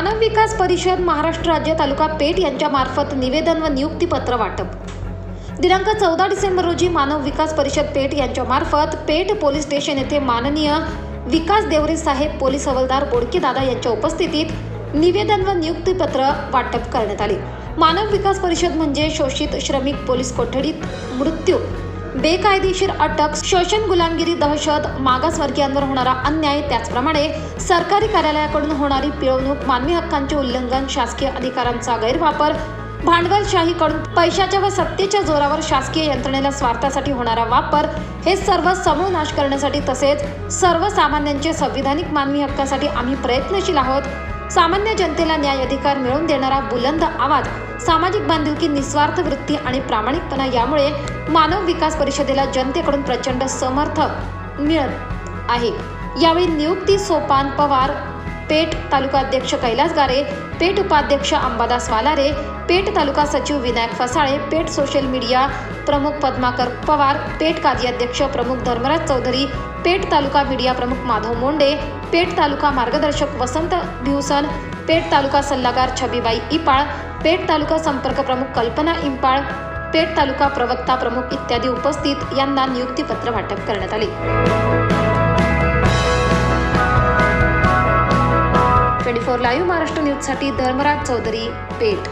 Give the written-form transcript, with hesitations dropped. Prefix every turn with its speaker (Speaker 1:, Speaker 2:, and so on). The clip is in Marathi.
Speaker 1: मानव विकास परिषद महाराष्ट्र राज्य तालुका पेठ यांच्या मार्फत निवेदन व नियुक्तीपत्र वाटप। दिनांक 14 डिसेंबर रोजी मानव विकास परिषद पेठ यांच्या मार्फत पेठ पोलीस स्टेशन येथे माननीय विकास देवरे साहेब पोलीस हवालदार बोडके दादा यांच्या उपस्थितीत निवेदन व नियुक्तीपत्र वाटप करण्यात आले। मानव विकास परिषद म्हणजे शोषित श्रमिक पोलीस कोठडीत मृत्यू, बेकायदेशीर अटक, शोषण, गुलामगिरी, दहशत, मागासवर्गीयांवर होणारा अन्याय, त्याचप्रमाणे सरकारी कार्यालयाकडून होणारी पिळवणूक, मानवी हक्कांचे उल्लंघन, शासकीय अधिकारांचा गैरवापर, भांडवलशाहीकडून पैशाच्या व सत्तेच्या जोरावर शासकीय यंत्रणेला स्वार्थासाठी होणारा वापर, हे सर्व समूळ नाश करण्यासाठी तसेच सर्वसामान्यांचे संविधानिक मानवी हक्कासाठी आम्ही प्रयत्नशील आहोत। सामान्य जनतेला न्याय अधिकार मिळवून देणारा बुलंद आवाज, सामाजिक बांधिलकी, निस्वार्थ वृत्ती आणि प्रामाणिकपणा यामुळे मानव विकास परिषदेला जनतेकडून प्रचंड समर्थन मिळत आहे। यावेळी नियुक्ती सोपान पवार, पेठ तालुका अध्यक्ष कैलास गारे, पेठ उपाध्यक्ष अंबादास वालारे, पेठ तालुका सचिव विनायक फसाळे, पेठ सोशल मीडिया प्रमुख पद्माकर पवार, पेठ काजी अध्यक्ष प्रमुख धर्मराज चौधरी, पेठ तालुका मीडिया प्रमुख माधव मोंडे, पेठ तालुका मार्गदर्शक वसंत भिवसन, पेठ तालुका सल्लागार छबीबाई इपाळ, पेठ तालुका संपर्क प्रमुख कल्पना इपाळ, पेठ तालुका प्रवक्ता प्रमुख इत्यादी उपस्थित यांना नियुक्तीपत्र वाटप करण्यात आले। 24 लाईव्ह महाराष्ट्र न्यूजसाठी धर्मराज चौधरी, पेठ।